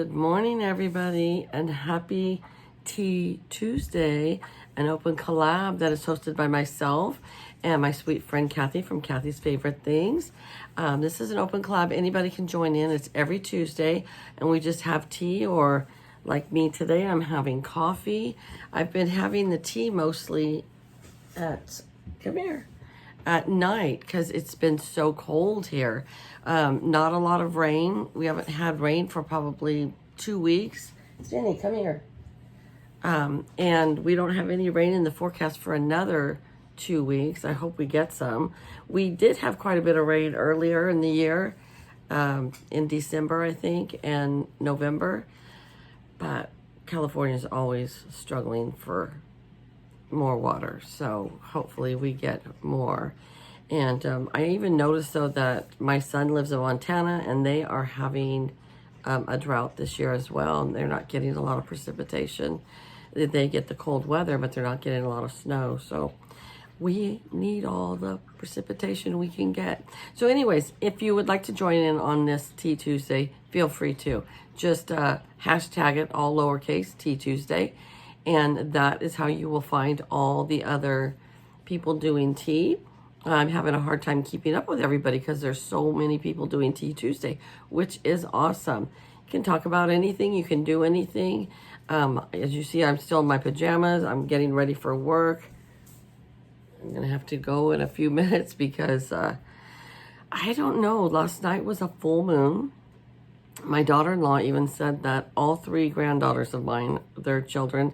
Good morning, everybody, and happy Tea Tuesday, an open collab that is hosted by myself and my sweet friend Kathy from Kathy's Favorite Things. This is an open collab. Anybody can join in. It's every Tuesday, and we just have tea, or like me today, I'm having coffee. I've been having the tea mostly at night because it's been so cold here. Not a lot of rain. We haven't had rain for probably 2 weeks. Jenny, come here. And we don't have any rain in the forecast for another 2 weeks. I hope we get some. We did have quite a bit of rain earlier in the year, in December, I think, and November. But California is always struggling for more water, so hopefully we get more. And I even noticed though that my son lives in Montana and they are having a drought this year as well, and they're not getting a lot of precipitation. They get the cold weather, but they're not getting a lot of snow, so we need all the precipitation we can get. So anyways, if you would like to join in on this Tea Tuesday, feel free to. Just hashtag it all lowercase Tea Tuesday, and that is how you will find all the other people doing tea. I'm having a hard time keeping up with everybody because there's so many people doing Tea Tuesday, which is awesome. You can talk about anything. You can do anything. As you see, I'm still in my pajamas. I'm getting ready for work. I'm going to have to go in a few minutes because I don't know. Last night was a full moon. My daughter-in-law even said that all three granddaughters of mine, their children,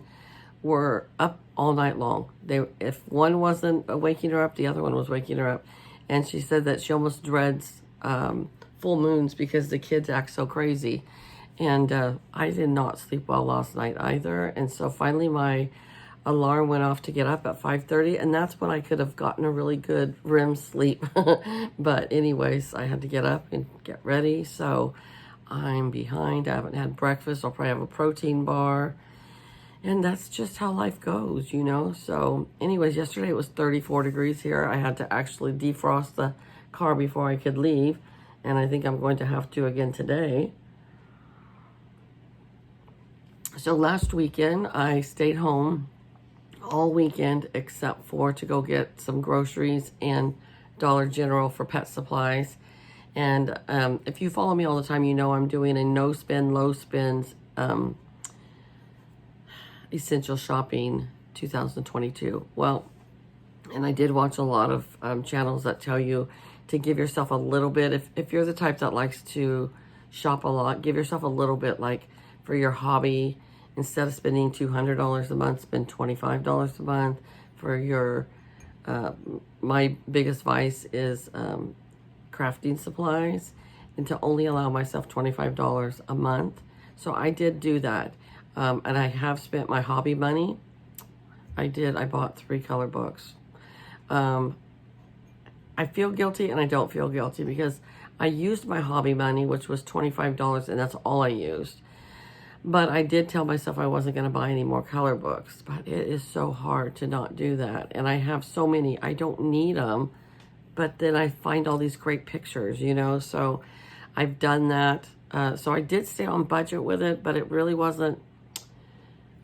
were up all night long. If one wasn't waking her up, the other one was waking her up. And she said that she almost dreads full moons because the kids act so crazy. And I did not sleep well last night either. And so finally my alarm went off to get up at 5:30, and that's when I could have gotten a really good REM sleep. But anyways, I had to get up and get ready. So I'm behind. I haven't had breakfast. I'll probably have a protein bar. And that's just how life goes, you know? So anyways, yesterday it was 34 degrees here. I had to actually defrost the car before I could leave. And I think I'm going to have to again today. So last weekend, I stayed home all weekend except for to go get some groceries and Dollar General for pet supplies. And if you follow me all the time, you know I'm doing a no spend, low spends essential shopping 2022. Well, and I did watch a lot of channels that tell you to give yourself a little bit. If you're the type that likes to shop a lot, give yourself a little bit, like for your hobby. Instead of spending $200 a month, spend $25 a month. For your, my biggest vice is crafting supplies, and to only allow myself $25 a month. So I did do that. And I have spent my hobby money. I bought 3 color books. I feel guilty and I don't feel guilty because I used my hobby money, which was $25, and that's all I used. But I did tell myself I wasn't going to buy any more color books. But it is so hard to not do that. And I have so many. I don't need them. But then I find all these great pictures, you know. So I've done that. So I did stay on budget with it, but it really wasn't.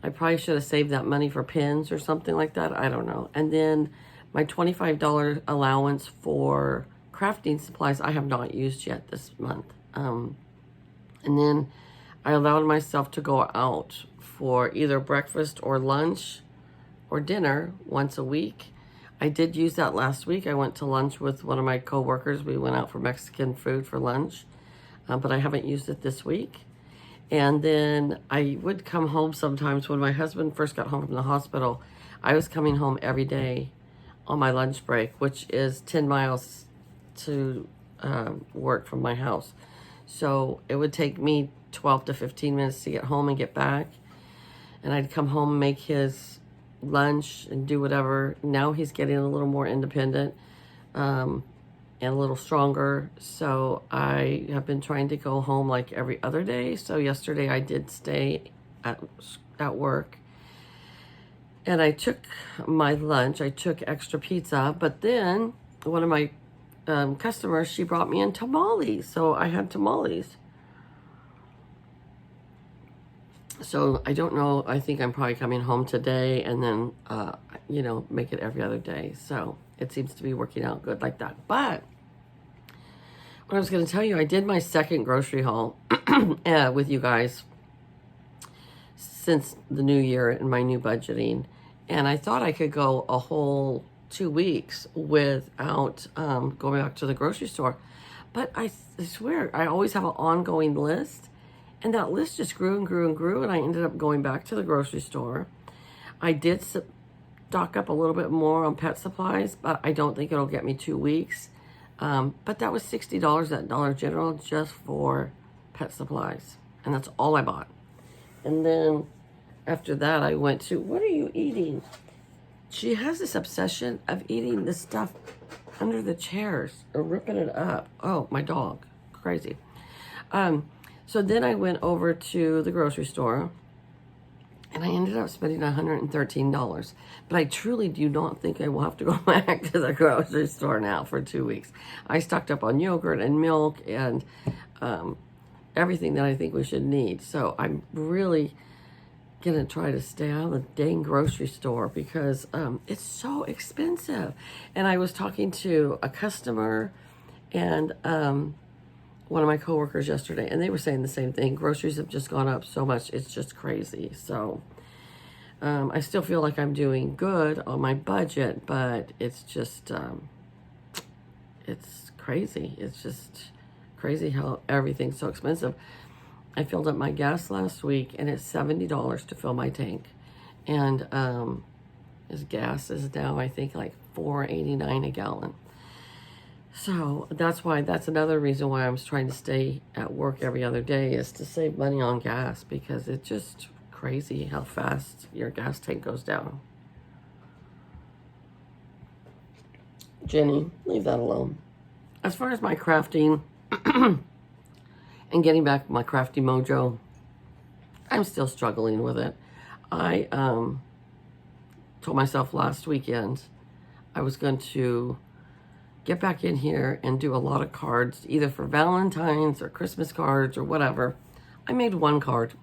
I probably should have saved that money for pins or something like that. I don't know. And then my $25 allowance for crafting supplies, I have not used yet this month. And then I allowed myself to go out for either breakfast or lunch or dinner once a week. I did use that last week. I went to lunch with one of my coworkers. We went out for Mexican food for lunch, but I haven't used it this week. And then I would come home sometimes. When my husband first got home from the hospital, I was coming home every day on my lunch break, which is 10 miles to work from my house. So it would take me 12 to 15 minutes to get home and get back. And I'd come home, make his lunch and do whatever. Now he's getting a little more independent and a little stronger. So I have been trying to go home like every other day. So yesterday I did stay at work. And I took my lunch. I took extra pizza. But then one of my customers, she brought me in tamales. So I had tamales. So I don't know. I think I'm probably coming home today and then, make it every other day. So it seems to be working out good like that. But what I was going to tell you, I did my second grocery haul with you guys since the new year and my new budgeting. And I thought I could go a whole 2 weeks without going back to the grocery store. But I swear, I always have an ongoing list. And that list just grew and grew and grew. And I ended up going back to the grocery store. I did stock up a little bit more on pet supplies, but I don't think it'll get me 2 weeks. But that was $60 at Dollar General just for pet supplies. And that's all I bought. And then after that, I went to, what are you eating? She has this obsession of eating the stuff under the chairs or ripping it up. Oh, my dog. Crazy. So then I went over to the grocery store and I ended up spending $113. But I truly do not think I will have to go back to the grocery store now for 2 weeks. I stocked up on yogurt and milk and everything that I think we should need. So I'm really going to try to stay out of the dang grocery store because it's so expensive. And I was talking to a customer and one of my coworkers yesterday, and they were saying the same thing. Groceries have just gone up so much. It's just crazy. So I still feel like I'm doing good on my budget, but it's just, it's crazy. It's just crazy how everything's so expensive. I filled up my gas last week, and it's $70 to fill my tank. And his gas is now, I think, like $4.89 a gallon. So that's another reason why I'm trying to stay at work every other day is to save money on gas because it's just crazy how fast your gas tank goes down. Jenny, leave that alone. As far as my crafting and getting back my crafty mojo, I'm still struggling with it. I told myself last weekend I was going to get back in here and do a lot of cards, either for Valentine's or Christmas cards or whatever. I made one card.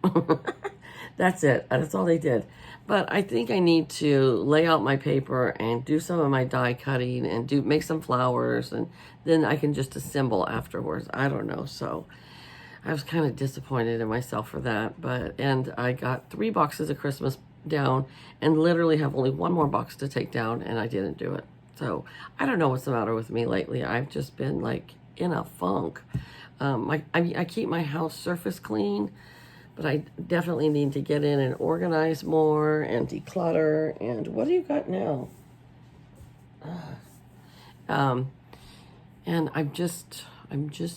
That's it. That's all they did. But I think I need to lay out my paper and do some of my die cutting and make some flowers, and then I can just assemble afterwards. I don't know. So I was kind of disappointed in myself for that. And I got 3 boxes of Christmas down and literally have only one more box to take down, and I didn't do it. So I don't know what's the matter with me lately. I've just been like in a funk. I keep my house surface clean, but I definitely need to get in and organize more and declutter. And what do you got now? And I'm just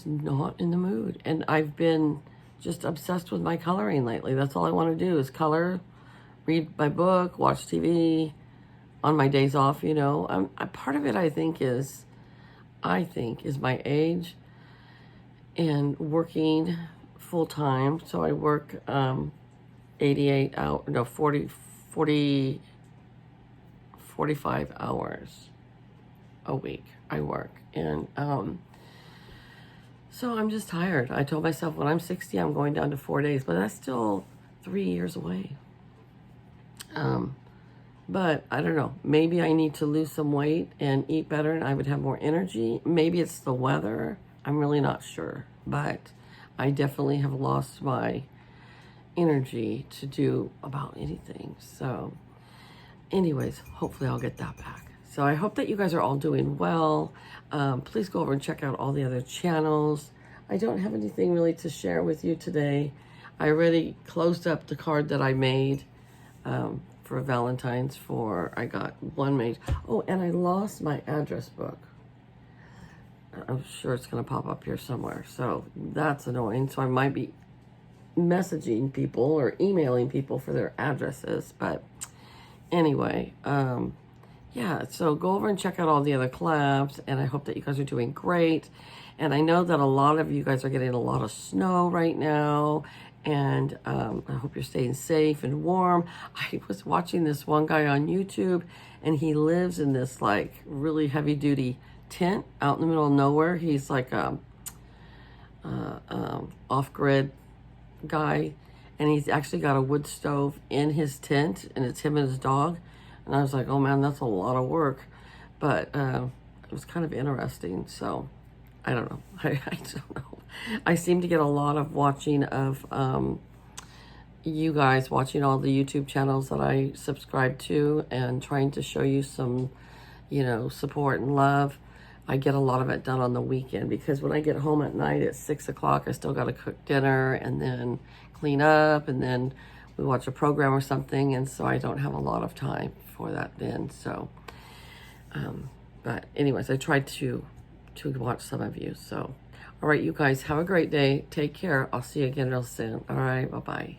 not in the mood. And I've been just obsessed with my coloring lately. That's all I want to do is color, read my book, watch TV on my days off. Part of it I think is my age and working full time. So I work 45 hours a week I work. And so I'm just tired. I told myself when I'm 60 I'm going down to 4 days, but that's still 3 years away. But I don't know, maybe I need to lose some weight and eat better and I would have more energy. Maybe it's the weather. I'm really not sure, but I definitely have lost my energy to do about anything. So anyways, hopefully I'll get that back. So I hope that you guys are all doing well. Please go over and check out all the other channels. I don't have anything really to share with you today. I already closed up the card that I made for Valentine's I got one made. Oh, and I lost my address book. I'm sure it's going to pop up here somewhere. So that's annoying. So I might be messaging people or emailing people for their addresses. But anyway, yeah, so go over and check out all the other collabs. And I hope that you guys are doing great. And I know that a lot of you guys are getting a lot of snow right now. And I hope you're staying safe and warm. I was watching this one guy on YouTube, and he lives in this like really heavy duty tent out in the middle of nowhere. He's like a off-grid guy, and he's actually got a wood stove in his tent, and it's him and his dog. And I was like, oh man, that's a lot of work. But it was kind of interesting. So I don't know. I don't know. I seem to get a lot of watching of you guys watching all the YouTube channels that I subscribe to and trying to show you some, you know, support and love. I get a lot of it done on the weekend because when I get home at night at 6 o'clock, I still got to cook dinner and then clean up, and then we watch a program or something. And so I don't have a lot of time for that then. So, but anyways, I tried to watch some of you. So, all right, you guys have a great day. Take care. I'll see you again real soon. All right. Bye-bye.